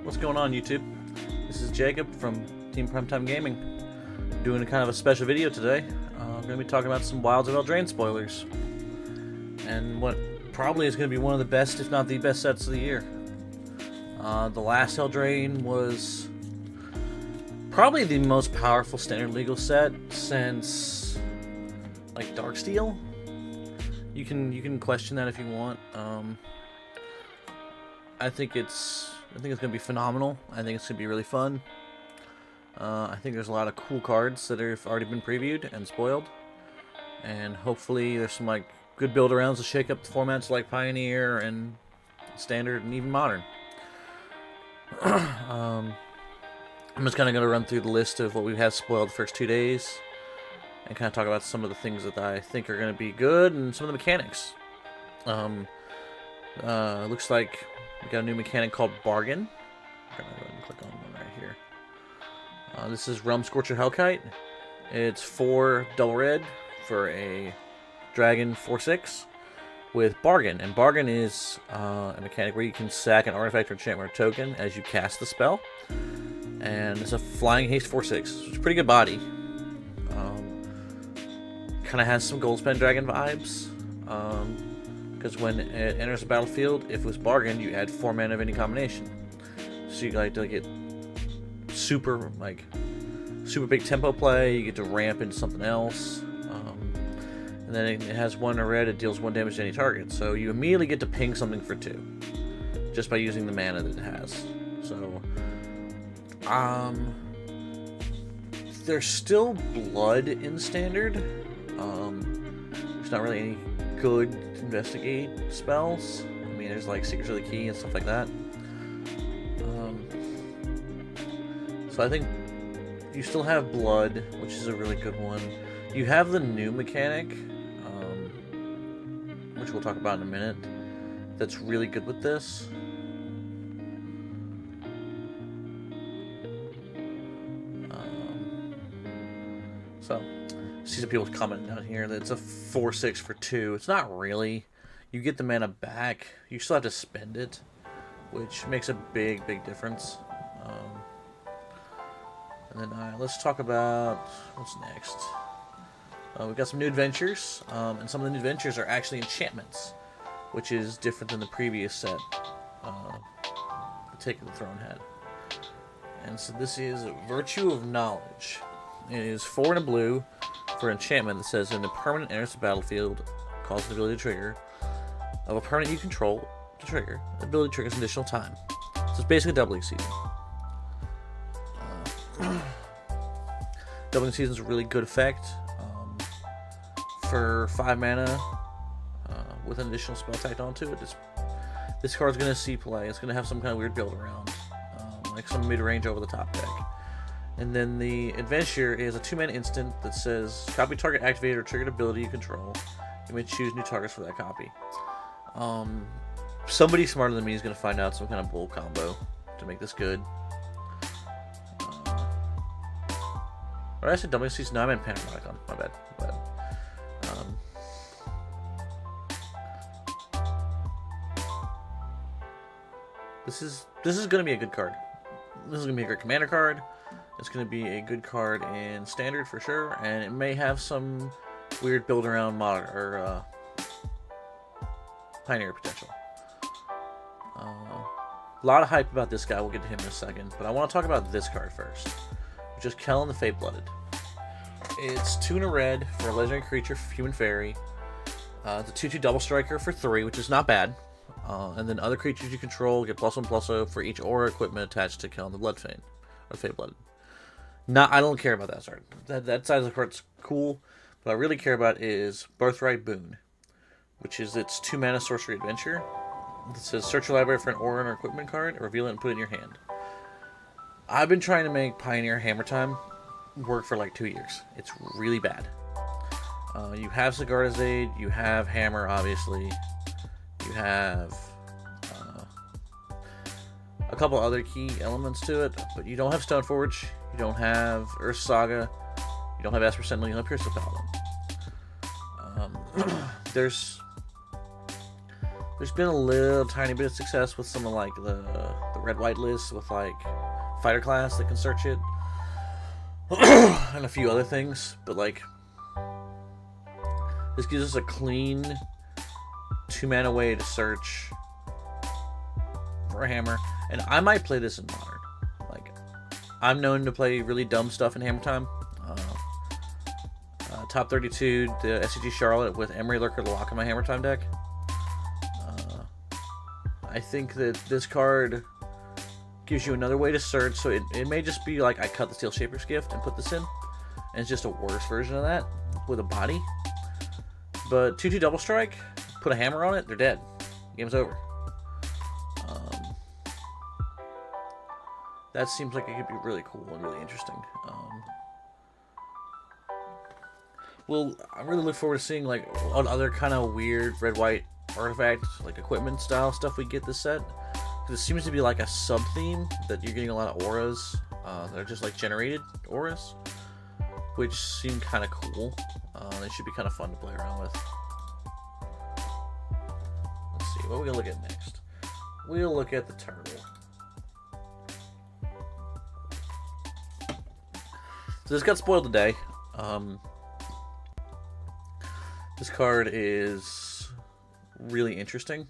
What's going on, YouTube? This is Jacob from Team Primetime Gaming, doing a kind of a special video today. I'm going to be talking about some Wilds of Eldraine spoilers, and what probably is going to be one of the best, if not the best, sets of the year. The last Eldraine was probably the most powerful standard legal set since, like, Darksteel. You can question that if you want. I think it's going to be phenomenal. I think it's going to be really fun. I think there's a lot of cool cards that have already been previewed and spoiled, and hopefully there's some like good build arounds to shake up the formats like Pioneer and Standard and even Modern. I'm just kind of going to run through the list of what we've had spoiled the first 2 days, and kind of talk about some of the things that I think are going to be good and some of the mechanics. Looks like we got a new mechanic called Bargain. I'm going to go ahead and click on one right here. This is Realm Scorcher Hellkite. It's 4 double red for a dragon 4/6 with Bargain. And Bargain is a mechanic where you can sack an artifact or enchantment or token as you cast the spell. And it's a flying haste 4/6. It's a pretty good body. Kind of has some Goldspan Dragon vibes. Because when it enters the battlefield, if it was Bargain, you add 4 mana of any combination. So you like to get super big tempo play. You get to ramp into something else. And then it has 1 red. It deals 1 damage to any target. So you immediately get to ping something for 2, just by using the mana that it has. So, there's still blood in Standard. There's not really any good investigate spells. I mean, there's like Secrets of the Key and stuff like that. So I think you still have blood, which is a really good one. You have the new mechanic, which we'll talk about in a minute, that's really good with this. So, see some people commenting down here that it's a 4/6 for 2. It's not really. You get the mana back. You still have to spend it, which makes a big difference. And then let's talk about what's next. We've got some new adventures, and some of the new adventures are actually enchantments, which is different than the previous set, the Take of the Throne had. And so this is Virtue of Knowledge. It is 4 and a blue for enchantment that says, when a permanent enters the battlefield, causes the ability to trigger, of a permanent you control to trigger, the ability triggers an additional time. So it's basically doubling season. Doubling season is a really good effect. For 5 mana, with an additional spell tacked onto it, this card's going to see play. It's going to have some kind of weird build around, like some mid-range over-the-top deck. And then the adventure is a 2-mana instant that says, copy target activated or triggered ability you control. You may choose new targets for that copy. Somebody smarter than me is going to find out some kind of bull combo to make this good. Or I said doubling season. No, I meant Panamicon. My bad. This is going to be a good card. This is going to be a great commander card. It's going to be a good card in Standard for sure, and it may have some weird build around mod or Pioneer potential. A lot of hype about this guy. We'll get to him in a second, but I want to talk about this card first, which is Kellen the Fate-Blooded. It's 2 and a red for a legendary creature, human fairy. It's a 2/2 double striker for 3, which is not bad. And then other creatures you control get +1/+0 for each aura equipment attached to Kellen the Bloodfane, or Fate-Blooded. I don't care about that side. That side of the card's cool. What I really care about is Birthright Boon, which is its 2 mana sorcery adventure. It says, search your library for an aura or equipment card, reveal it and put it in your hand. I've been trying to make Pioneer Hammer Time work for like 2 years. It's really bad. You have Sigarda's Aid, you have Hammer, obviously. You have a couple other key elements to it, but you don't have Stoneforge, you don't have Earth Saga, you don't have Esper Sentinel, you don't have Pierce the Paladin. There's There's been a little tiny bit of success with some of like the red-white lists with like fighter class that can search it. And a few other things, but like this gives us a clean 2-mana way to search for a hammer, and I might play this in modern. Like, I'm known to play really dumb stuff in Hammer Time. Top 32, the SCG Charlotte with Emery Lurker to lock in my Hammer Time deck. I think that this card gives you another way to search, so it may just be like I cut the Steel Shaper's Gift and put this in, and it's just a worse version of that with a body. But 2/2 double strike, put a hammer on it, they're dead. Game's over. That seems like it could be really cool and really interesting. Well, I really look forward to seeing like what other kind of weird red-white artifact, like equipment style stuff we get this set. Because it seems to be like a sub-theme that you're getting a lot of auras that are just like generated auras, which seem kind of cool. They should be kind of fun to play around with. Let's see, what are we gonna look at next? We'll look at the turtle. So this got spoiled today. This card is really interesting.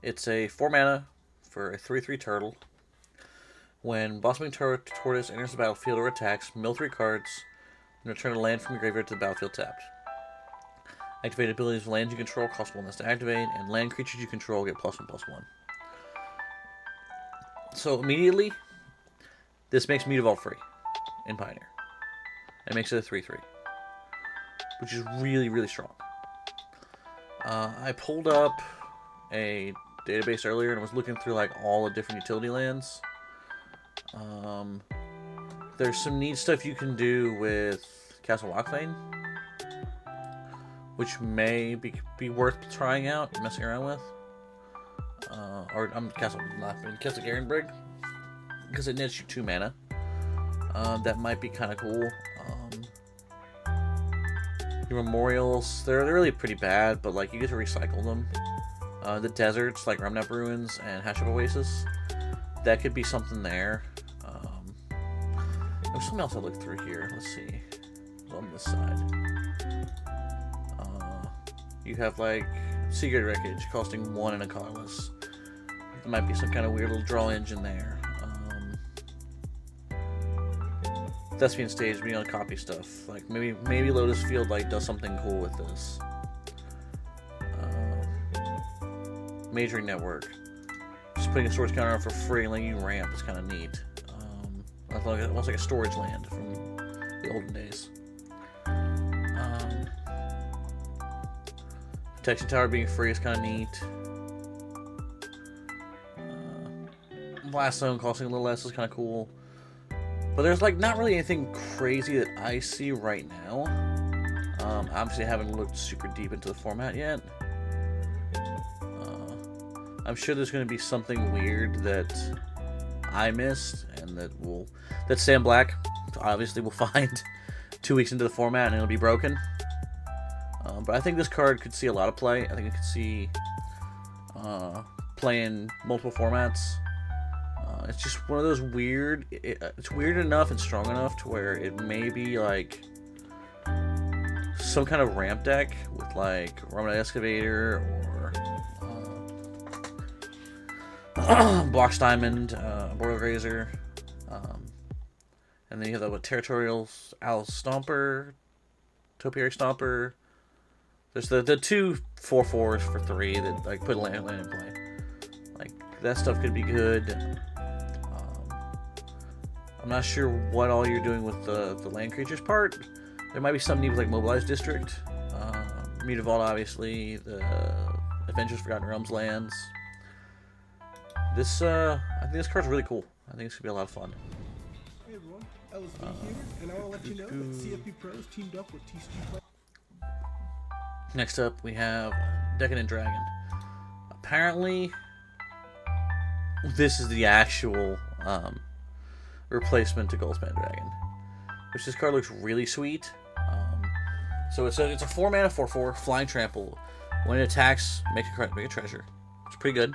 It's a 4-mana for a 3/3 turtle. When Blossoming Tortoise enters the battlefield or attacks, mill 3 cards, and return a land from your graveyard to the battlefield tapped. Activated abilities of lands you control cost 1 less to activate, and land creatures you control get +1/+1. So immediately, this makes Mutavault free in Pioneer. It makes it a 3/3, which is really, really strong. I pulled up a database earlier and was looking through like all the different utility lands. There's some neat stuff you can do with Castle Lochfane, which may be worth trying out and messing around with. Castle Lochfane, Castle Garenbrig, because it nets you 2 mana. That might be kind of cool. Your memorials, they're really pretty bad, but like you get to recycle them. The deserts, like Remnant Ruins and Hash of Oasis, that could be something there. There's something else I looked through here. Let's see. On this side, you have like Secret Wreckage costing 1 and a colorless. There might be some kind of weird little draw engine there. That's being staged, being on copy stuff. Like maybe Lotus Field like does something cool with this. Majoring Network, just putting a storage counter on for free and letting you ramp is kind of neat. Almost like a storage land from the olden days. Protection Tower being free is kind of neat. Blast Zone costing a little less is kind of cool. But there's like not really anything crazy that I see right now. Obviously I haven't looked super deep into the format yet. I'm sure there's going to be something weird that I missed and that Sam Black obviously will find 2 weeks into the format and it'll be broken. But I think this card could see a lot of play. I think it could see play in multiple formats. It's just one of those weird. It's weird enough and strong enough to where it may be like some kind of ramp deck with like Roman Excavator or Blocks Diamond, Boreal Grazer, and then you have the Territorial Owl Stomper, Topiary Stomper. There's the 2 4/4s for 3 that like put land in play. Like that stuff could be good. I'm not sure what all you're doing with the land creatures part. There might be some need with like Mobilized District, Mutavault, obviously, the Adventures Forgotten Realms lands. I think this card's really cool. I think it's gonna be a lot of fun. Hey everyone, LSD here, and I want to let you know that CFP Pros teamed up with TCG. Next up, we have Decadent Dragon. Apparently, this is the actual replacement to Goldspan Dragon, which this card looks really sweet. So it's a 4-mana 4/4 Flying Trample. When it attacks, make a treasure. It's pretty good.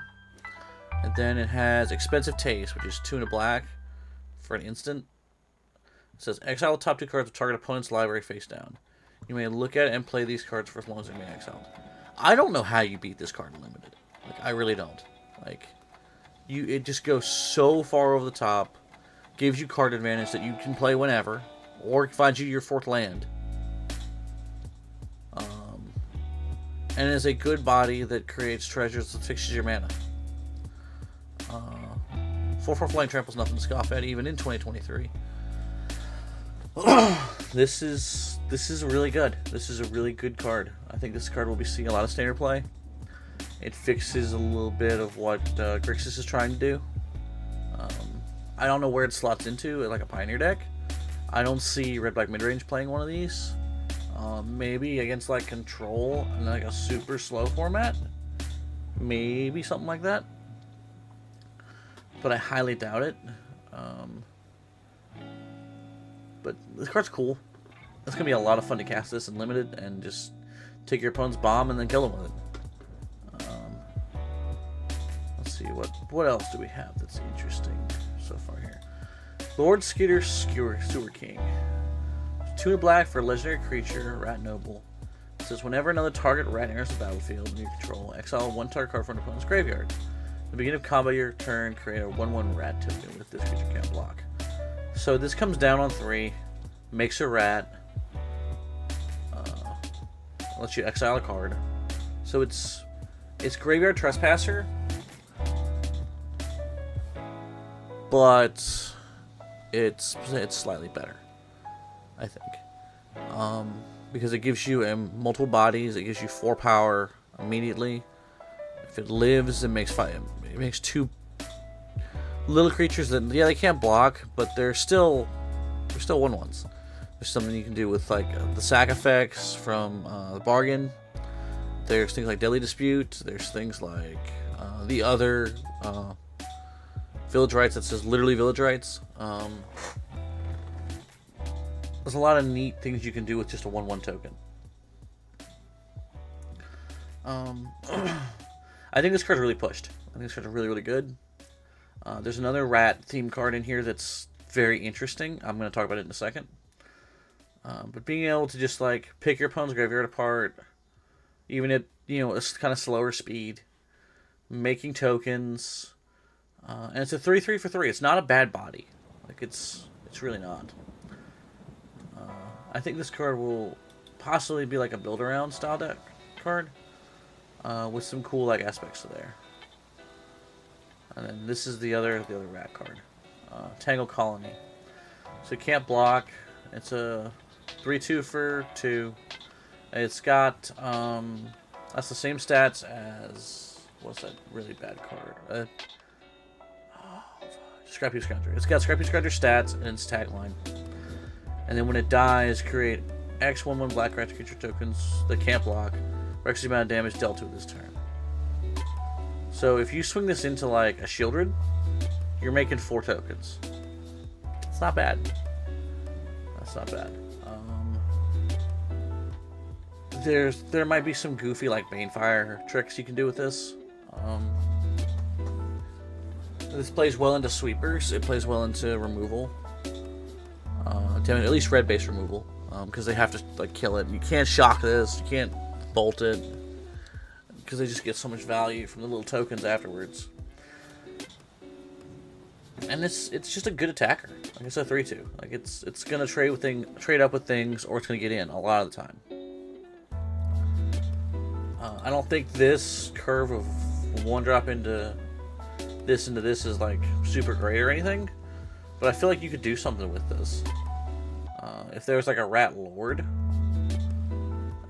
And then it has Expensive Taste, which is 2 and a black for an instant. It says exile the top 2 cards of target opponent's library face down. You may look at it and play these cards for as long as they may exiled. I don't know how you beat this card in limited. Like, I really don't. Like, it just goes so far over the top, gives you card advantage that you can play whenever, or finds you your 4th land. And is a good body that creates treasures that fixes your mana. 4/4 flying trample's nothing to scoff at, even in 2023. This is really good. This is a really good card. I think this card will be seeing a lot of standard play. It fixes a little bit of what Grixis is trying to do. I don't know where it slots into, like a Pioneer deck. I don't see Red-Black Midrange playing one of these. Maybe against like Control and like a super slow format. Maybe something like that. But I highly doubt it. But this card's cool. It's going to be a lot of fun to cast this in limited and just take your opponent's bomb and then kill them with it. Let's see, what else do we have that's interesting so far here? Lord Skitter Sewer King. 2 and black for a legendary creature, Rat Noble. It says whenever another target rat enters the battlefield under your control, exile 1 target card from an opponent's graveyard. At the beginning of combat your turn, create a 1/1 rat token with this creature can't block. So this comes down on 3, makes a rat, lets you exile a card. So it's Graveyard Trespasser, but it's slightly better, I think, because it gives you multiple bodies. It gives you 4 power immediately. If it lives, it makes 5. It makes 2 little creatures that, yeah, they can't block, but they're still 1/1s. There's something you can do with like the sack effects from the bargain. There's things like Deadly Dispute. There's things like the other Village Rights that says literally Village Rights. There's a lot of neat things you can do with just a 1/1 token. I think this card's really pushed. I think this card's really, really good. There's another rat theme card in here that's very interesting. I'm going to talk about it in a second. But being able to just like pick your opponent's graveyard apart, even at a kind of slower speed, making tokens, and it's a 3/3 for 3. It's not a bad body. Like it's really not. I think this card will possibly be like a build around style deck card, with some cool like aspects to there. And then this is the other rat card, Tangle Colony. So it can't block. It's a 3/2 for 2. It's got that's the same stats as what's that really bad card? Scrappy Scrounger. It's got Scrappy Scrounger stats and its tagline. And then when it dies, create X 1/1 black rat creature tokens that can't block, for X amount of damage dealt to it this turn. So if you swing this into like a Shieldred, you're making 4 tokens. It's not bad. That's not bad. There might be some goofy like Banefire tricks you can do with this. This plays well into sweepers. It plays well into removal. At least red base removal, because they have to like kill it. You can't shock this. You can't bolt it, because they just get so much value from the little tokens afterwards. And it's just a good attacker. Like it's a 3/2. Like it's gonna trade up with things, or it's gonna get in a lot of the time. I don't think this curve of 1-drop into this is like super great or anything, but I feel like you could do something with this. If there was like a Rat Lord,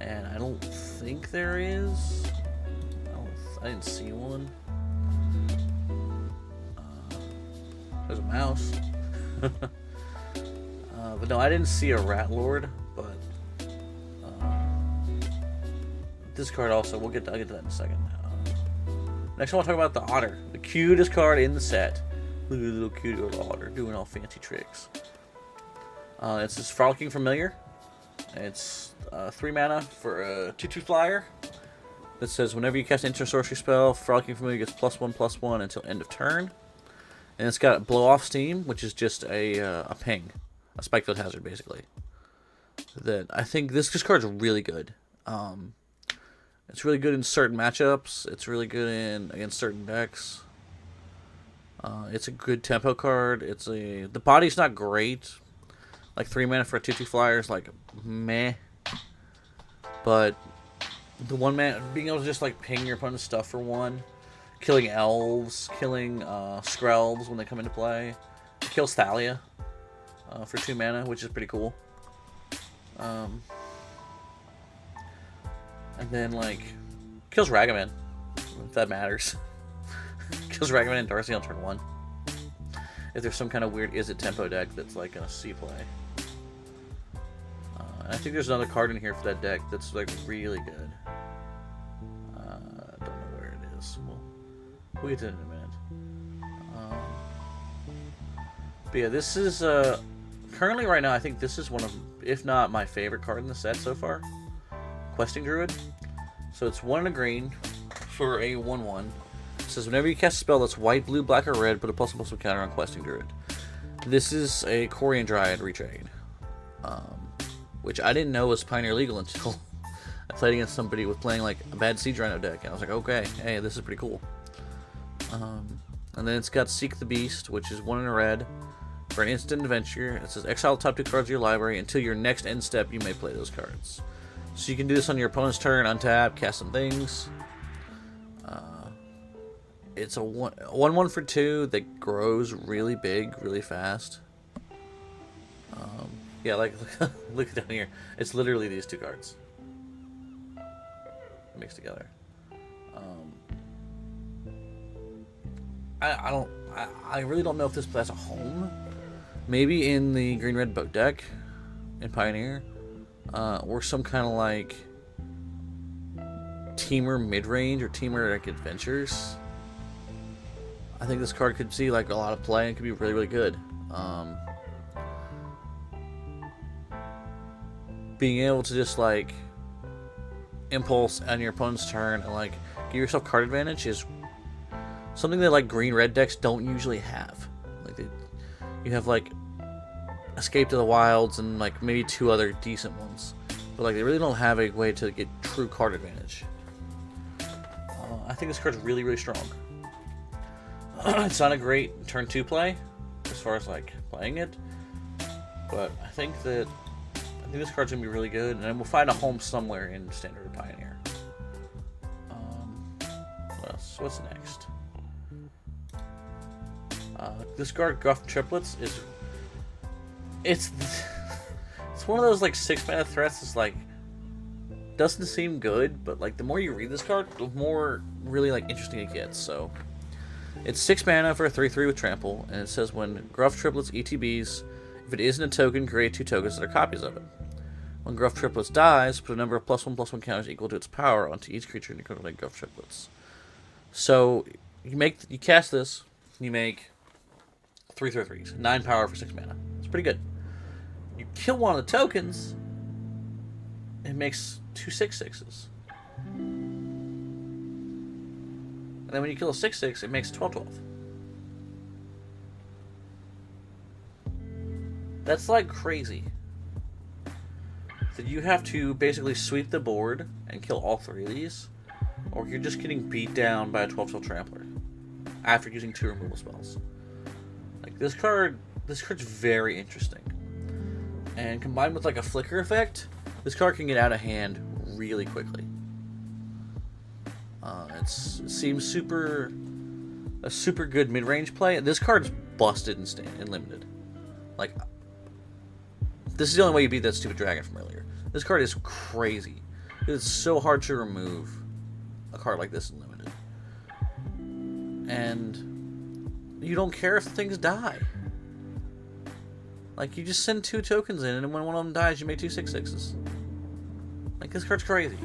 and I don't think there is. I didn't see one. There's a mouse. But no, I didn't see a Rat Lord, but this card also, I'll get to that in a second. Next I want to talk about the Otter, the cutest card in the set. Look at the little cute little Otter doing all fancy tricks. It's this Frolicking Familiar. It's 3 mana for a 2/2 flyer. that says whenever you cast an instant sorcery spell, Frolicking Familiar gets +1/+1 until end of turn. And it's got blow off steam, which is just a ping, a spike field hazard basically. That I think this card's really good. It's really good in certain matchups. It's really good against certain decks. It's a good tempo card. The body's not great. Like 3 mana for a 2/2 flyer is like meh. But the 1 mana, being able to just like ping your opponent's stuff for 1, killing elves, killing Skrells when they come into play, it kills Thalia for 2 mana, which is pretty cool. And then like kills Ragavan, if that matters. Kills Ragavan and Darcy on turn 1. If there's some kind of weird Is It tempo deck that's like gonna see play. And I think there's another card in here for that deck that's like really good. I don't know where it is. We'll get to it in a minute. But yeah, this is currently right now. I think this is one of, if not my favorite card in the set so far. Questing Druid. So it's 1 and a green for a 1/1. It says whenever you cast a spell that's white, blue, black, or red, put a +1/+1 counter on Questing Druid. This is a Corian Dryad retrade, which I didn't know was Pioneer legal until I played against somebody with playing like a bad Siege Rhino deck, and I was like, okay, hey, this is pretty cool. And then it's got Seek the Beast, which is 1 and a red for an instant adventure. It says exile the top 2 cards of your library until your next end step. You may play those cards. So you can do this on your opponent's turn, untap, cast some things. It's a 1/1 for 2 that grows really big, really fast. Yeah, like look down here. It's literally these 2 cards mixed together. I really don't know if this has a home. Maybe in the green-red boat deck in Pioneer, or some kind of like Teamer mid-range or Teamer like adventures. I think this card could see like a lot of play and could be really, really good. Being able to just like impulse on your opponent's turn and like give yourself card advantage is something that like green-red decks don't usually have. Like you have like Escape to the Wilds and like maybe 2 other decent ones, but like they really don't have a way to get true card advantage. I think this card's really, really strong. It's not a great turn 2 play as far as like playing it, but I think this card's gonna be really good, and then we'll find a home somewhere in Standard or Pioneer. What else? What's next? This card, Gruff Triplets, it's one of those like 6 mana threats. It's like doesn't seem good, but like the more you read this card, the more really like interesting it gets. So it's 6 mana for a 3/3 with trample, and it says when Gruff Triplets ETBs, if it isn't a token, create 2 tokens that are copies of it. When Gruff Triplets dies, put a number of +1/+1 counters equal to its power onto each creature in your control like Gruff Triplets. So you cast this, you make 3 3/3s, 9 power for 6 mana. It's pretty good. You kill one of the tokens, it makes 2 6/6s. And then when you kill a 6/6, it makes 12/12. That's like crazy. So you have to basically sweep the board and kill all 3 of these, or you're just getting beat down by a 12/12 Trampler after using 2 removal spells. Like this card's very interesting. And combined with like a flicker effect, this card can get out of hand really quickly. It seems a super good mid-range play. This card's busted in limited. Like, this is the only way you beat that stupid dragon from earlier. This card is crazy. It's so hard to remove a card like this in limited. And you don't care if things die. Like, you just send 2 tokens in, and when one of them dies, you make 2 6/6s. Like, this card's crazy.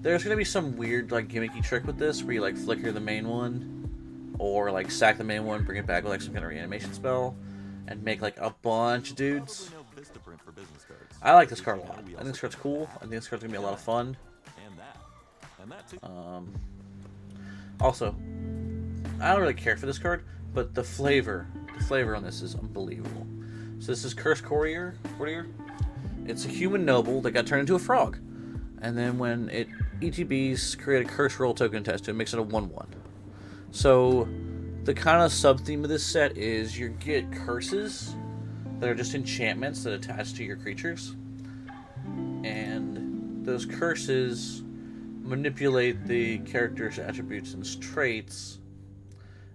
There's gonna be some weird, like, gimmicky trick with this, where you, like, flicker the main one, or, like, sack the main one, bring it back with, like, some kind of reanimation spell, and make, like, a bunch of dudes. I like this card a lot. I think this card's cool. I think this card's gonna be a lot of fun. Also, I don't really care for this card, but the flavor on this is unbelievable. So this is Curse Courier. It's a human noble that got turned into a frog, and then when it ETBs, create a curse roll token attached to it, makes it a 1/1. So the kind of sub theme of this set is you get curses that are just enchantments that attach to your creatures, and those curses manipulate the character's attributes and traits,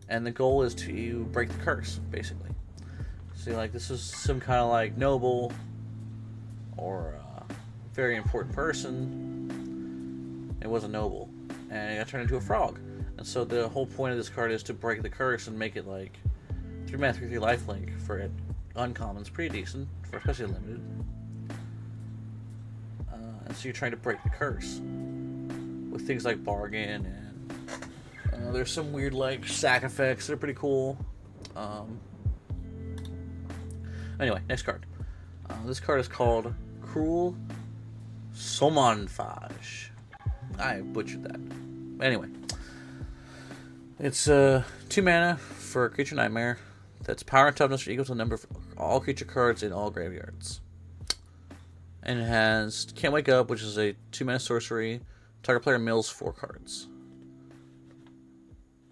and the goal is to break the curse, basically. See, like, this is some kind of like noble or a very important person. It was a noble, and it got turned into a frog. And so the whole point of this card is to break the curse and make it like 3-mana 3/3 lifelink for it. Uncommon. It's pretty decent, for especially limited. And so you're trying to break the curse with things like bargain, and there's some weird like sack effects that are pretty cool. Anyway, next card. This card is called Cruel Somonphage. I butchered that. Anyway, it's 2 mana for a creature nightmare. That's power and toughness are equal to the number of all creature cards in all graveyards. And it has Can't Wake Up, which is a 2 mana sorcery. Target player mills 4 cards.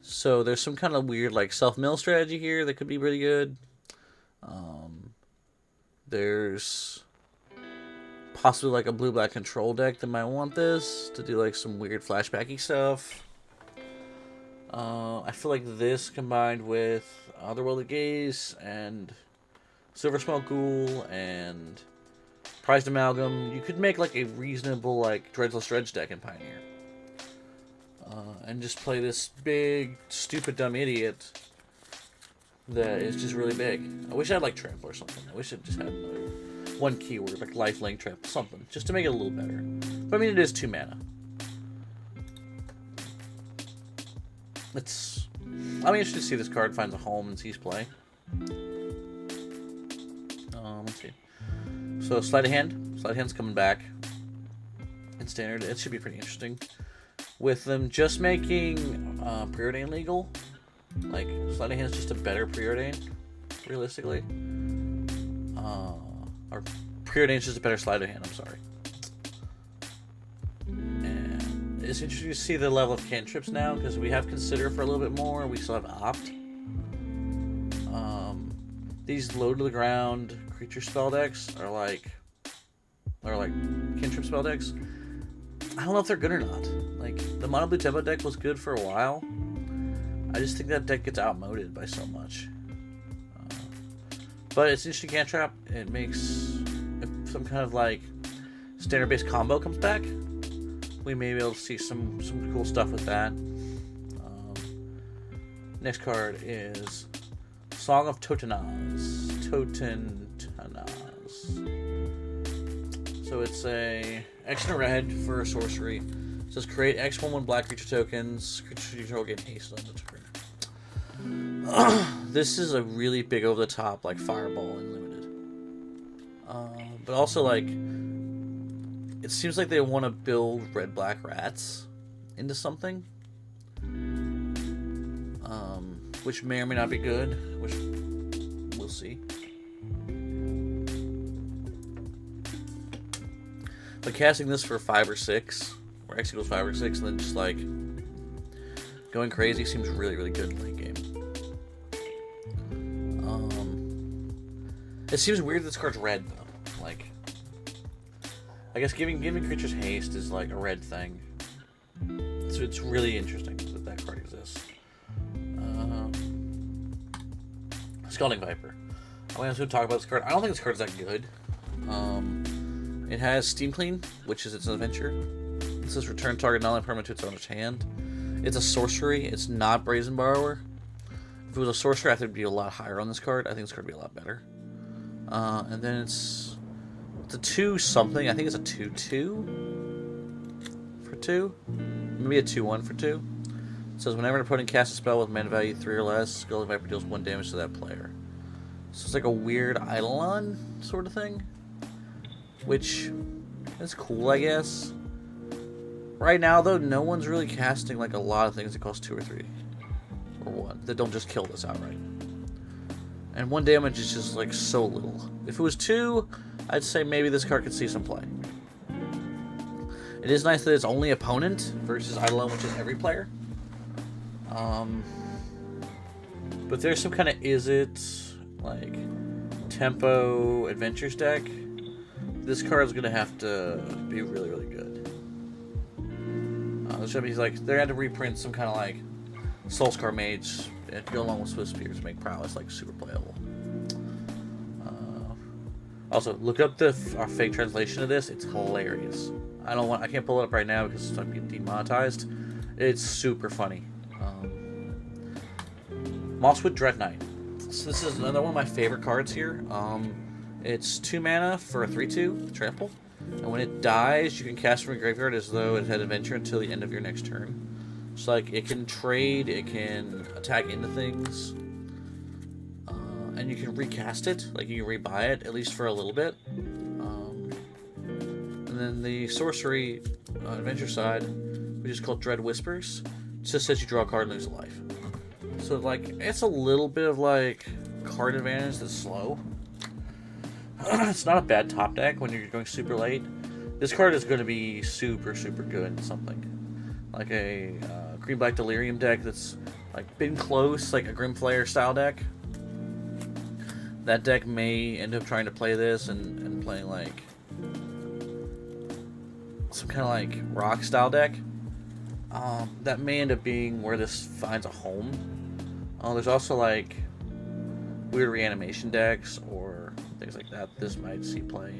So there's some kind of weird like self-mill strategy here that could be really good. There's possibly like a blue-black control deck that might want this to do like some weird flashbacky stuff. I feel like this combined with Otherworldly Gaze and Silver Smoke Ghoul and Prized Amalgam, you could make like a reasonable like Dredgeless Dredge deck in Pioneer. And just play this big, stupid, dumb idiot that is just really big. I wish I had like Trample or something. I wish it just had another one keyword, like Lifelink, Trip, something, just to make it a little better. But I mean, it is 2 mana. I'm interested to see this card finds a home and sees play. Let's see. So Sleight of Hand. Sleight of Hand's coming back in Standard. It should be pretty interesting. With them just making Preordain legal, like Sleight of Hand's just a better Preordain, realistically. Or Preordain's just a better Sleight of Hand. I'm sorry. And it's interesting to see the level of cantrips now, because we have Consider for a little bit more. We still have Opt. These low to the ground creature spell decks are like cantrip spell decks. I don't know if they're good or not. Like, the Mono Blue Tempo deck was good for a while. I just think that deck gets outmoded by so much. But it's interesting cantrip. It makes, if some kind of like standard-based combo comes back, we may be able to see some cool stuff with that. Next card is Song of Totenaz. So it's a X and a red for a sorcery. It says create X 1/1 black creature tokens. Creature control gain haste on the turn. This is a really big over the top like fireball in limited. But also like it seems like they want to build red black rats into something. Which may or may not be good, which we'll see. But casting this for 5 or 6, where X equals 5 or 6, and then just like going crazy seems really, really good in late game. It seems weird that this card's red though. Like, I guess giving creatures haste is like a red thing. So it's really interesting that card exists. Scalding Viper. I'm going to talk about this card. I don't think this card's that good. It has Steam Clean, which is its adventure. It says return target non-land permanent to its owner's hand. It's a sorcery. It's not Brazen Borrower. If it was a sorcery, I think it'd be a lot higher on this card. I think this card would be a lot better. And then it's a 2-something. I think it's a 2/2 for 2. Maybe a 2/1 for 2. It says whenever an opponent casts a spell with mana value 3 or less, Scalding Viper deals 1 damage to that player. So it's like a weird Eidolon sort of thing. which is cool, I guess. Right now, though, no one's really casting like a lot of things that cost 2 or 3 or 1 that don't just kill this outright. And 1 damage is just like so little. If it was 2, I'd say maybe this card could see some play. It is nice that it's only opponent versus Eidolon, which is every player. But there's some kind of like tempo adventures deck. This card's gonna have to be really, really good. There's gonna be like they're gonna have to reprint some kind of like Soulscar Mage to go along with Swift Spears to make Prowess like super playable. Also, look up our fake translation of this. It's hilarious. I can't pull it up right now because I'm getting demonetized. It's super funny. Mosswood Dread Knight. So this is another one of my favorite cards here. It's 2 mana for a 3/2 trample, and when it dies, you can cast from your graveyard as though it had adventure until the end of your next turn. So like it can trade, it can attack into things, and you can recast it. Like you can rebuy it at least for a little bit. And then the sorcery adventure side, which is called Dread Whispers, just says you draw a card and lose a life. So like it's a little bit of like card advantage that's slow. It's not a bad top deck when you're going super late. This card is going to be super, super good in something like a green-black Delirium deck that's like been close, like a Grimflayer style deck. That deck may end up trying to play this and playing like some kind of like rock style deck. That may end up being where this finds a home. There's also like weird reanimation decks or things like that this might see play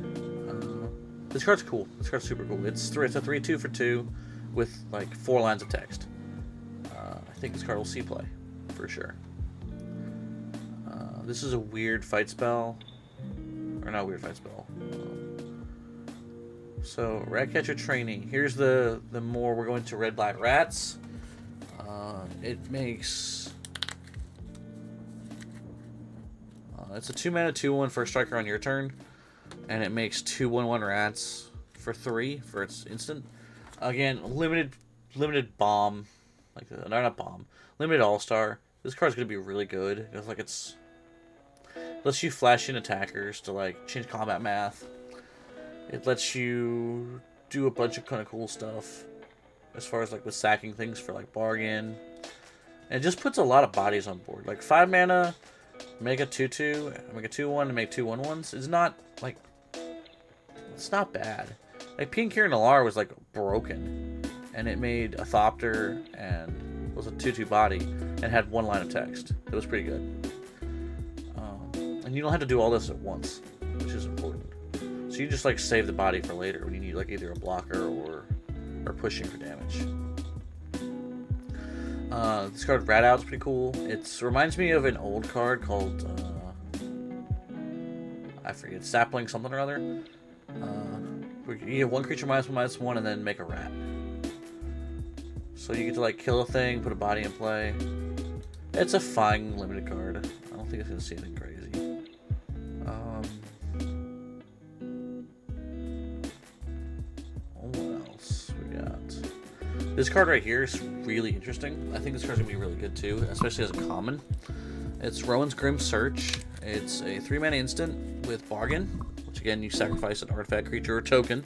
in. This card's cool. This card's super cool. It's a 3/2 for 2 with like 4 lines of text. I think this card will see play for sure. This is a weird fight spell, or not weird fight spell. So Ratcatcher Training. Here's the more we're going to red black rats. It makes it's a 2 mana 2/1 for a striker on your turn, and it makes 2/1/1 rats for 3 for its instant. Again, limited bomb, like not bomb, limited all-star. This card's gonna be really good. It's like lets you flash in attackers to like change combat math. It lets you do a bunch of kind of cool stuff as far as like with sacking things for like bargain. And it just puts a lot of bodies on board. Like 5 mana, make a 2/2, make a 2/1 and make 2/1/1s is not like, it's not bad. Like Pink Kieran Alar was like broken, and it made a Thopter and was a 2/2 body and had 1 line of text. It was pretty good. And you don't have to do all this at once, which is important. So you just like save the body for later when you need like either a blocker or pushing for damage. This card Rat Out's pretty cool. It reminds me of an old card called I forget, Sapling something or other. You have 1 creature -1/-1 and then make a rat. So you get to like kill a thing, put a body in play. It's a fine limited card. I don't think it's gonna see anything crazy. What else we got? This card right here is really interesting. I think this card's gonna be really good too, especially as a common. It's Rowan's Grim Search. It's a 3 mana instant with Bargain, which again you sacrifice an artifact, creature, or token.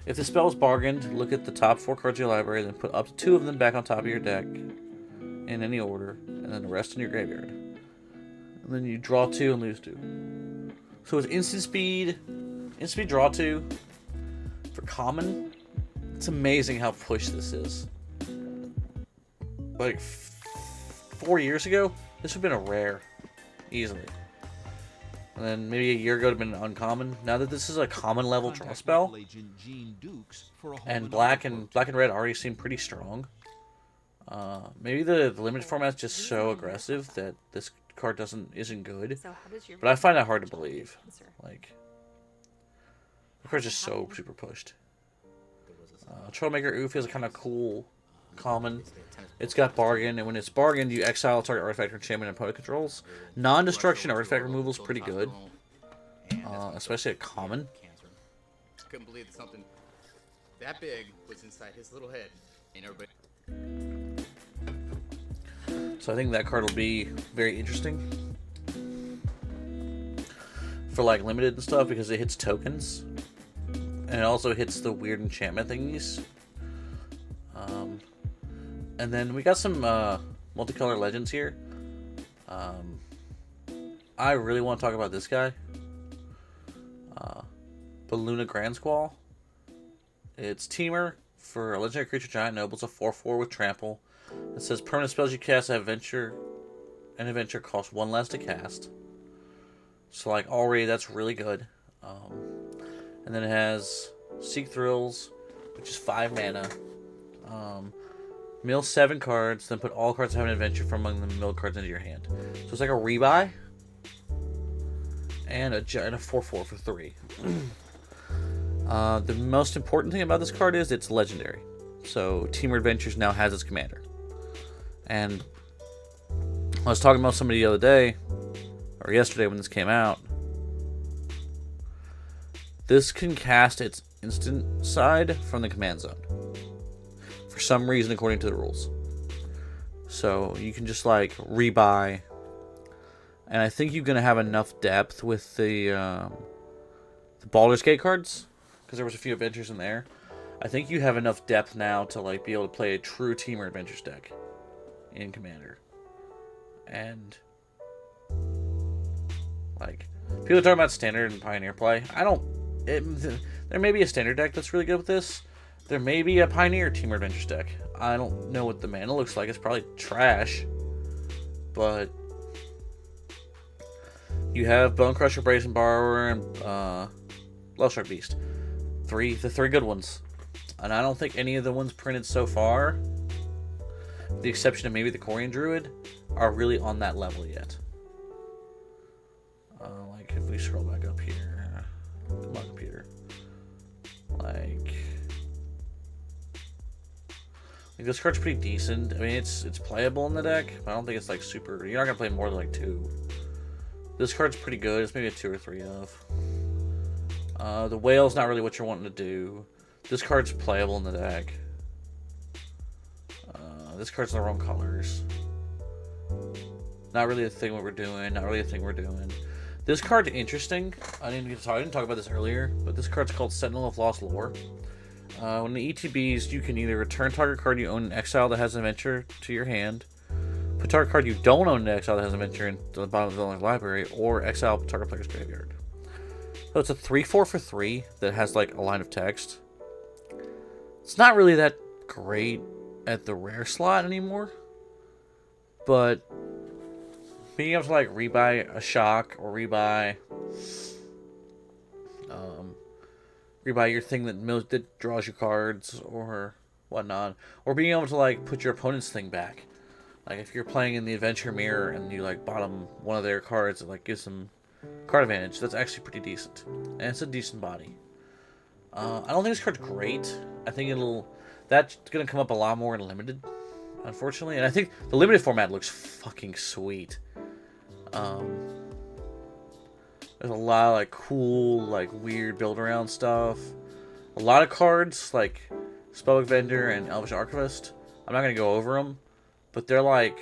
If the spell is bargained, look at the top 4 cards of your library, then put up to 2 of them back on top of your deck in any order, and then the rest in your graveyard. And then you draw 2 and lose 2. So it's instant speed draw 2 for common. It's amazing how push this is. Like 4 years ago, this would have been a rare, easily. And then maybe a year ago it would have been an uncommon. Now that this is a common level draw spell, and black and red already seem pretty strong. Maybe the limited format's just so aggressive that this card isn't good. But I find that hard to believe. Like, the card's just so super pushed. Trollmaker Oof is a kind of cool common. It's got Bargain, and when it's bargained, you exile target artifact or enchantment and opponent controls. Non-destruction artifact removal is pretty good. especially a common. Cancer. Couldn't believe that something that big was inside his little head. And everybody. So I think that card will be very interesting for like limited and stuff because it hits tokens, and it also hits the weird enchantment thingies. And then we got some multicolor legends here. I really want to talk about this guy, Baluna Grand Squall. It's Teamer for a legendary creature giant noble. It's a 4/4 with trample. It says permanent spells you cast at adventure cost 1 less to cast. So like already that's really good. And then it has Seek Thrills, which is 5 mana. Mill 7 cards, then put all cards that have an adventure from among the milled cards into your hand. So it's like a rebuy and a 4/4 for 3. The most important thing about this card is it's legendary. So Teamer Adventures now has its commander. And I was talking about somebody the other day, or yesterday when this came out. This can cast its instant side from the command zone. For some reason, according to the rules. So you can just like rebuy. And I think you're going to have enough depth with the Baldur's Gate cards. Because there was a few adventures in there. I think you have enough depth now to like be able to play a true Teamer Adventures deck in Commander. And like people are talking about standard and Pioneer play. There may be a standard deck that's really good with this. There may be a Pioneer Teamer Adventures deck. I don't know what the mana looks like. It's probably trash. But you have Bone Crusher, Brazen Borrower, and Lowshark Beast. The 3 good ones. And I don't think any of the ones printed so far, with the exception of maybe the Corian Druid, are really on that level yet. Like, if we scroll back up here. Come on, computer. Like this card's pretty decent. I mean, it's playable in the deck, but I don't think it's like super. You're not gonna play more than like 2. This card's pretty good. It's maybe a 2 or 3 of. The whale's not really what you're wanting to do. This card's playable in the deck. This card's in the wrong colors. Not really a thing what we're doing. Not really a thing we're doing. This card's interesting. I didn't talk about this earlier, but this card's called Sentinel of Lost Lore. When the ETBs, you can either return target card you own in exile that has an adventure to your hand, put target card you don't own in exile that has an adventure into the bottom of the owner's library, or exile target player's graveyard. So it's a 3/4 for 3 that has like a line of text. It's not really that great at the rare slot anymore, but being able to like rebuy a shock or rebuy your thing that draws you cards or whatnot, or being able to like put your opponent's thing back. Like if you're playing in the Adventure Mirror and you like bottom one of their cards, it like gives them card advantage. That's actually pretty decent, and it's a decent body. I don't think this card's great. I think that's gonna come up a lot more in limited, unfortunately. And I think the limited format looks fucking sweet. There's a lot of like cool, like weird build around stuff. A lot of cards like Spellbook Vendor and Elvish Archivist. I'm not gonna go over them, but they're like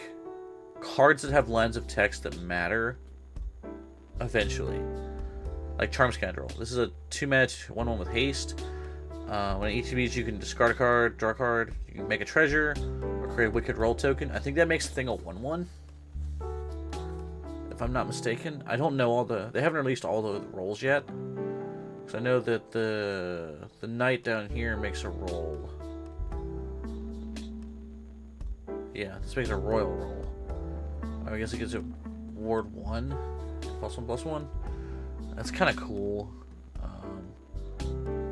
cards that have lines of text that matter eventually. Like Charm Scoundrel. This is a 2-mana 1/1 with haste. When it ETBs, you can discard a card, draw a card, you can make a treasure, or create a Wicked Roll token. I think that makes the thing a 1/1. If I'm not mistaken. I don't know they haven't released all the rolls yet. Because I know that the knight down here makes a roll. Yeah, this makes a royal roll. I guess it gives it ward 1. +1/+1. That's kind of cool.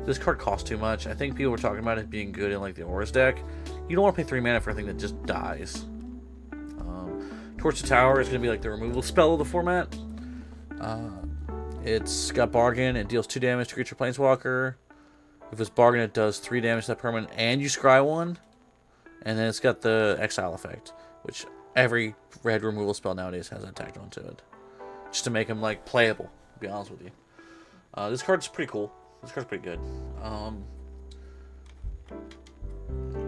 This card costs too much. I think people were talking about it being good in like the Aura's deck. You don't want to pay 3 mana for a thing that just dies. Torch the Tower is going to be like the removal spell of the format. It's got Bargain. It deals 2 damage to creature Planeswalker. If it's Bargain, it does 3 damage to that permanent, and you scry 1. And then it's got the Exile effect, which every red removal spell nowadays has attacked onto it, just to make them like playable. To be honest with you. This card's pretty cool. This card's pretty good.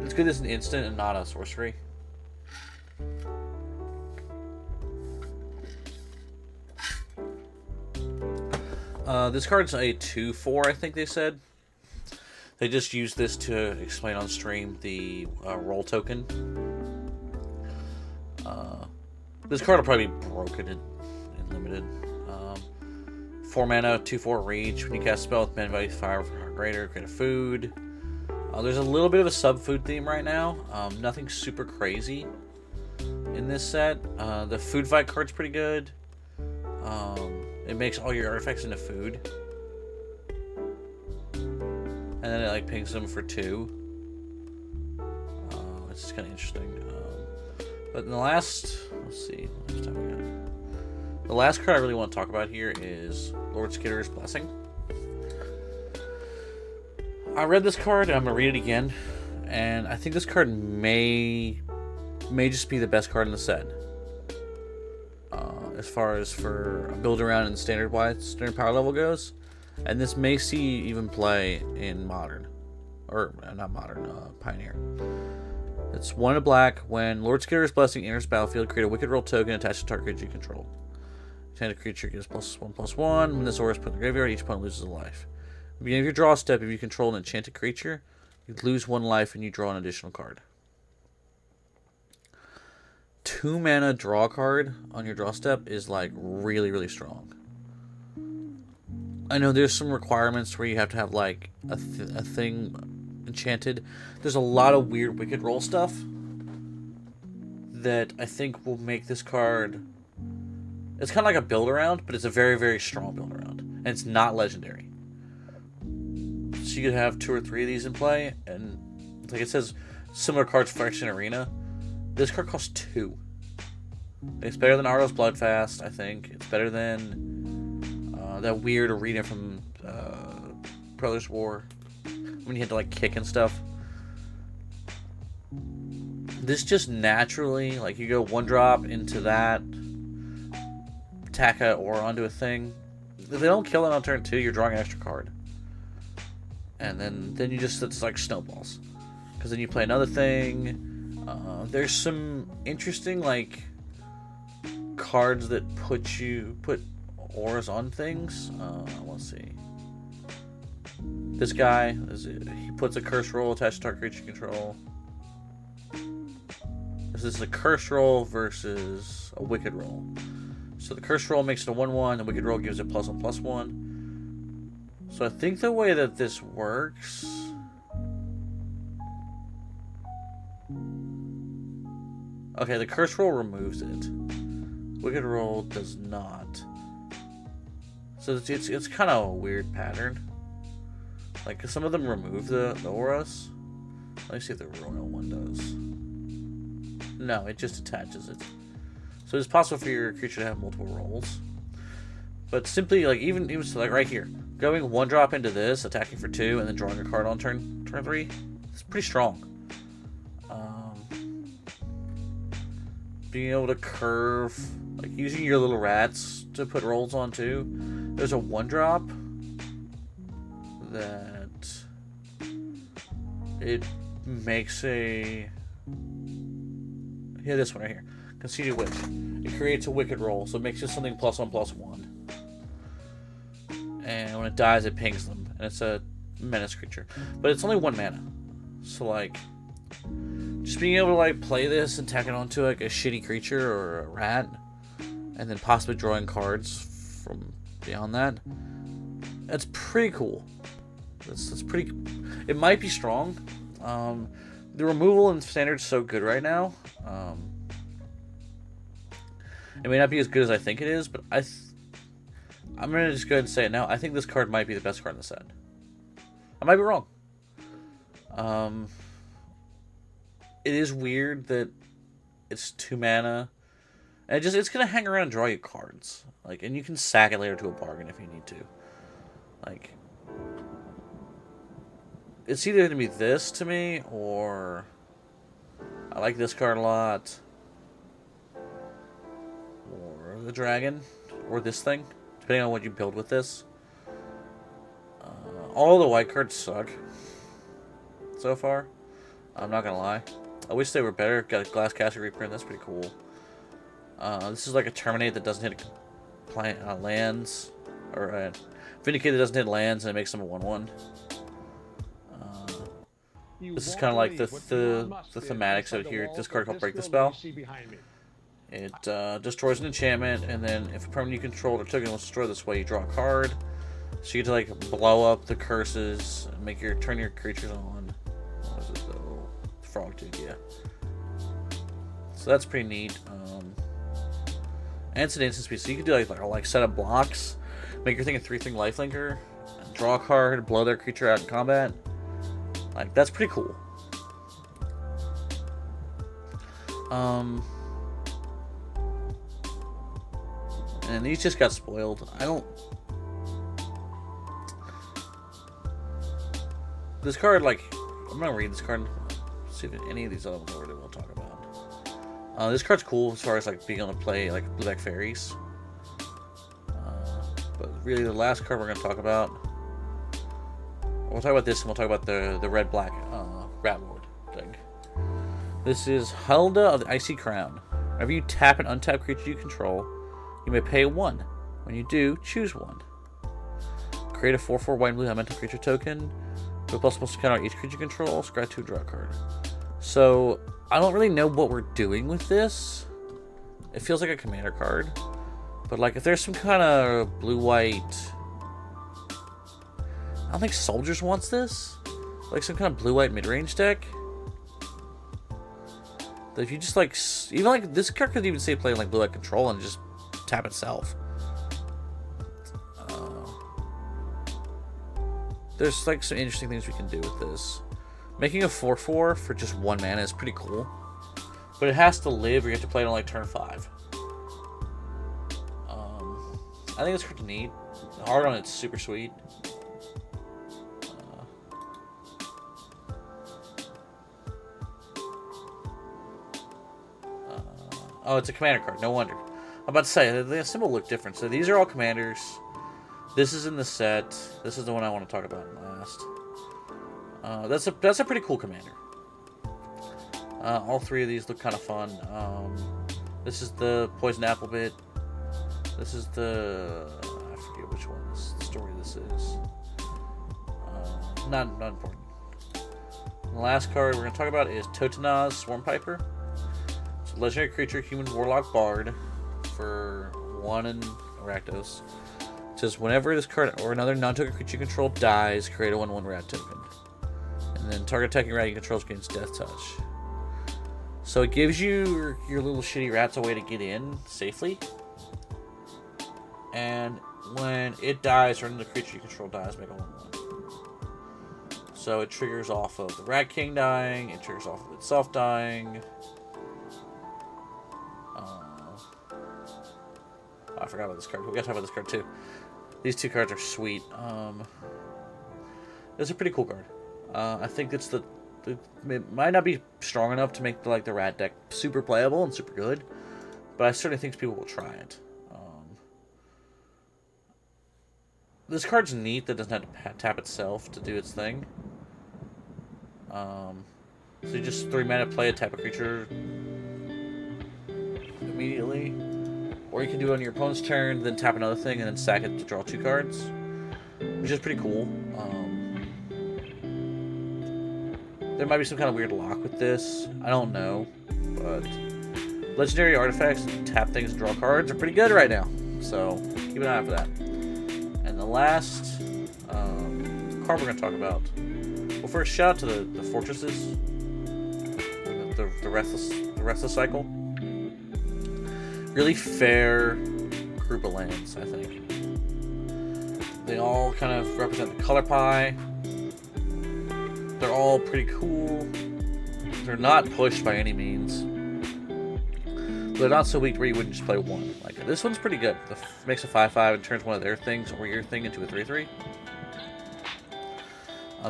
It's good as an instant and not a sorcery. This card's a 2/4, I think they said. They just used this to explain on stream the roll token. This card will probably be broken in limited. 4 mana, 2/4 reach. When you cast a spell with mana value 5 or greater, create a food. There's a little bit of a sub-food theme right now. Nothing super crazy in this set. The food fight card's pretty good. It makes all your artifacts into food. And then it like pings them for 2. It's just kind of interesting. But in the last, let's see, last time we got. The last card I really want to talk about here is Lord Skitter's Blessing. I read this card and I'm gonna read it again, and I think this card may just be the best card in the set. As far as for a build around and standard power level goes, and this may see even play in modern, or not modern, Pioneer. It's 1 in black. When Lord Skitter's Blessing enters the battlefield, create a Wicked Roll token attached to target creature you control. Enchanted creature gives +1/+1. When this aura is put in the graveyard, each opponent loses a life. At the beginning of your draw step, if you control an enchanted creature, you lose 1 life and you draw an additional card. 2 mana draw card on your draw step is like really, really strong. I know there's some requirements where you have to have like a thing enchanted. There's a lot of weird Wicked Roll stuff that I think will make this card. It's kind of like a build around, but it's a very, very strong build around, and it's not legendary. So you could have 2 or 3 of these in play, and like it says, similar cards for Action Arena. This card costs 2. It's better than Ardo's Bloodfast, I think. It's better than that weird arena from Brothers War, when you had to like kick and stuff. This just naturally, like, you go 1-drop into that, attack a or onto a thing. If they don't kill it on turn 2, you're drawing an extra card. And then you just, it's like snowballs. Because then you play another thing. There's some interesting, like, cards that put auras on things. Let's see. This guy, he puts a curse roll attached to target creature control. This is a curse roll versus a wicked roll. So the curse roll makes it a 1/1, the wicked roll gives it +1/+1. So I think the way that this works. Okay, the curse roll removes it. Wicked roll does not. So it's kind of a weird pattern. Like, some of them remove the auras. Let me see if the royal one does. No, it just attaches it. So it's possible for your creature to have multiple rolls. But simply, like, even so, like right here, going 1-drop into this, attacking for 2, and then drawing a card on turn 3, it's pretty strong. Being able to curve, like using your little rats to put rolls on too. There's a 1-drop that it makes a, yeah, this one right here, Conceited Witch. It creates a wicked roll, so it makes just something +1/+1. And when it dies, it pings them, and it's a menace creature. But it's only 1 mana, so like, just being able to like play this and tack it onto like a shitty creature or a rat, and then possibly drawing cards from beyond that, that's pretty cool. That's pretty. It might be strong. The removal in standard's so good right now. It may not be as good as I think it is, but I'm gonna just go ahead and say it now. I think this card might be the best card in the set. I might be wrong. It is weird that it's 2 mana, and it's gonna hang around and draw you cards. Like, and you can sack it later to a bargain if you need to. Like, it's either gonna be this to me, or I like this card a lot, or the dragon, or this thing, depending on what you build with this. All the white cards suck so far. I'm not gonna lie. I wish they were better. Got a Glass Casket reprint. That's pretty cool. This is like a Terminate that doesn't hit lands, or Vindicate that doesn't hit lands, and it makes them a 1/1. This is kind of like the thematics out here. This card called Break the Spell. It destroys an enchantment, and then if a permanent you control or token was destroyed this way, you draw a card. So you get to like blow up the curses and make turn your creatures on. What was it though? Frog dude, yeah. So that's pretty neat. And it's an instant speed, so you can do like set up blocks, make your thing a 3/3 lifelinker, draw a card, blow their creature out in combat. Like, that's pretty cool. And these just got spoiled. This card, like, I'm gonna read this card. See if any of these other ones I really want to talk about. This card's cool as far as like being able to play like blue deck fairies. But really, the last card we're gonna talk about. We'll talk about this, and we'll talk about the red-black Rat Lord thing. This is Hulda of the Icy Crown. Whenever you tap an untapped creature you control, you may pay 1. When you do, choose 1. Create a 4/4 white and blue elemental creature token. Put ++ counter on each creature you control. Scratch 2, draw a card. So, I don't really know what we're doing with this. It feels like a commander card. But, like, if there's some kind of blue-white... I don't think Soldiers wants this. Like some kind of blue-white mid-range deck. That if you just like... Even like... This card could even say play like blue-white control and just tap itself. There's like some interesting things we can do with this. Making a 4/4 for just 1 mana is pretty cool. But it has to live or you have to play it on like turn 5. I think it's pretty neat. The art on it's super sweet. Oh, it's a commander card. No wonder. I'm about to say, the symbol look different. So these are all commanders. This is in the set. This is the one I want to talk about last. That's a pretty cool commander. All 3 of these look kind of fun. This is the Poison Apple bit. This is the... I forget which one the story this is. Not important. The last card we're going to talk about is Totenaz Swarm Piper. It's a legendary creature, human warlock bard for 1 in Rakdos. It says whenever this card or another non-token creature you control dies, create a 1/1 rat token. And then target attacking rat you control gains Death Touch. So it gives you your little shitty rats a way to get in safely. And when it dies or another creature you control dies, make a 1/1. So it triggers off of the Rat King dying, it triggers off of itself dying. I forgot about this card. We gotta talk about this card too. These 2 cards are sweet. It's a pretty cool card. I think it's it might not be strong enough to make the rat deck super playable and super good, but I certainly think people will try it. This card's neat that doesn't have to tap itself to do its thing. So you just 3 mana play it, tap a creature immediately. Or you can do it on your opponent's turn, then tap another thing, and then sack it to draw 2 cards. Which is pretty cool. There might be some kind of weird lock with this. I don't know. But legendary artifacts, tap things and draw cards are pretty good right now. So keep an eye out for that. And the last card we're going to talk about. Well, first, shout out to the fortresses. The Restless Cycle. Really fair group of lands, I think. They all kind of represent the color pie. They're all pretty cool. They're not pushed by any means. But they're not so weak where you wouldn't just play 1. Like, this one's pretty good. Makes a 5/5 and turns one of their things or your thing into a 3/3.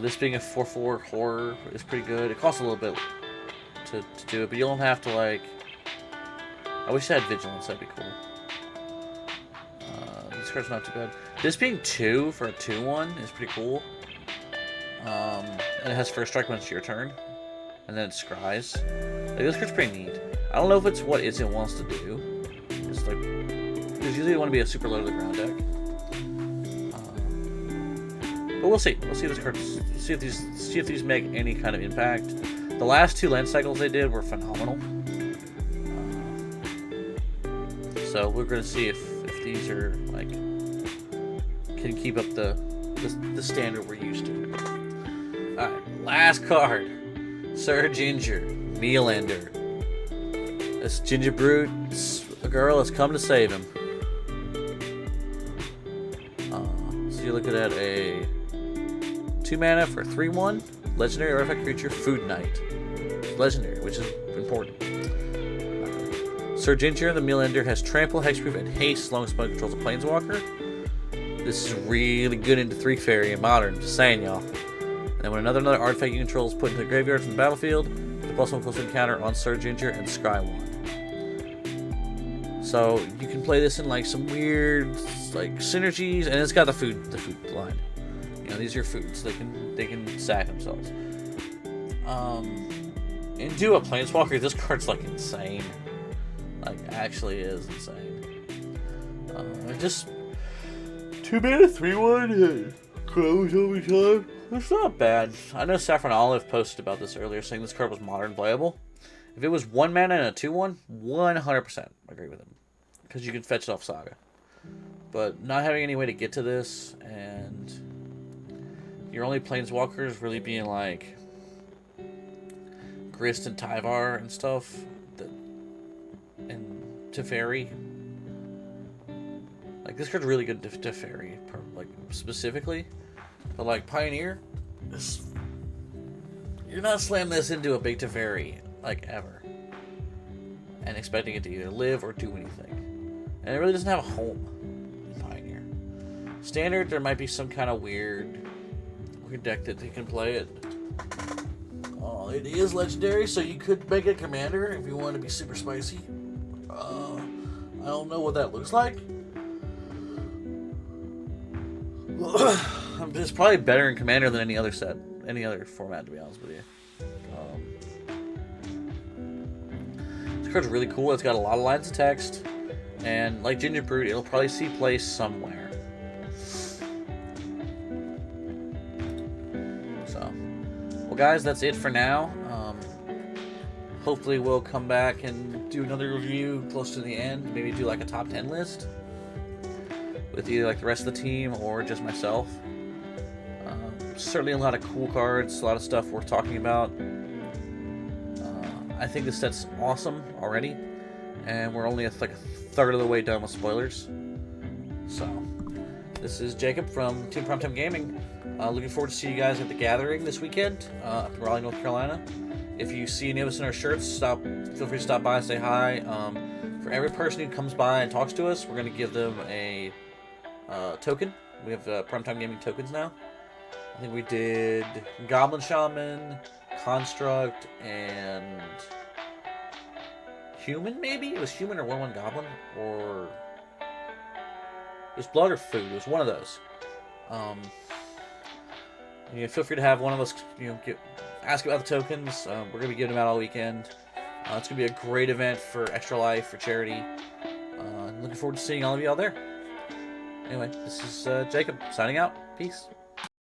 This being a 4/4 horror is pretty good. It costs a little bit to do it, but you don't have to, like... I wish I had Vigilance, that'd be cool. This card's not too bad. This being 2 for a 2/1 is pretty cool. And it has first strike when it's your turn. And then it scries. Like, this card's pretty neat. I don't know if it's what it wants to do. It's like, because usually you want to be a super low to the ground deck. But we'll see. We'll see this card. See if these make any kind of impact. The last 2 land cycles they did were phenomenal. So we're gonna see if these are like can keep up the standard we're used to. All right, last card. Sir Ginger, Mealander. This Ginger Brute, a girl has come to save him. So you're looking at a 2 mana for 3/1 legendary artifact creature, Food Knight. Legendary, which is important. Sir Ginger, the Mealander, has trample, hexproof, and haste as long as opponent controls a planeswalker. This is really good into 3 fairy and modern, just saying, y'all. And then when another artifact you control is put into the graveyard from the battlefield, the +1 close encounter on Sir Ginger and scry 1. So you can play this in like some weird like synergies, and it's got the food line. You know, these are foods. They can sack themselves. Into a planeswalker, this card's like insane. Like, actually is insane. Just 2 mana 3/1 close every time. That's not bad. I know Saffron Olive posted about this earlier, saying this card was modern playable. If it was 1 mana and a 2/1, 100% agree with him, because you can fetch it off Saga. But not having any way to get to this, and your only planeswalkers really being like Grist and Tyvar and stuff, and Teferi. Like, this card's really good to Teferi, like, specifically. But, like, Pioneer, you're not slamming this into a big Teferi, like, ever. And expecting it to either live or do anything. And it really doesn't have a home in Pioneer. Standard, there might be some kind of weird deck that they can play it. Oh, it is legendary, so you could make it commander if you want to be super spicy. I don't know what that looks like. It's probably better in commander than any other format, to be honest with you. This card's really cool. It's got a lot of lines of text, and like Ginger Brute, it'll probably see play somewhere. So, well, guys, that's it for now. Hopefully we'll come back and do another review close to the end. Maybe do like a top 10 list with either like the rest of the team or just myself. Certainly a lot of cool cards, a lot of stuff worth talking about. I think this set's awesome already, and we're only like a third of the way done with spoilers. So, this is Jacob from Team Primetime Gaming. Looking forward to see you guys at the Gathering this weekend up in Raleigh, North Carolina. If you see any of us in our shirts, feel free to stop by and say hi. For every person who comes by and talks to us, we're going to give them a token. We have Primetime Gaming tokens now. I think we did Goblin Shaman, Construct, and Human, maybe? It was Human or 1/1 Goblin, or it was Blood or Food. It was one of those. Feel free to have one of us, ask about the tokens. We're going to be giving them out all weekend. It's going to be a great event for Extra Life, for charity. Looking forward to seeing all of y'all there. Anyway, this is Jacob signing out. Peace.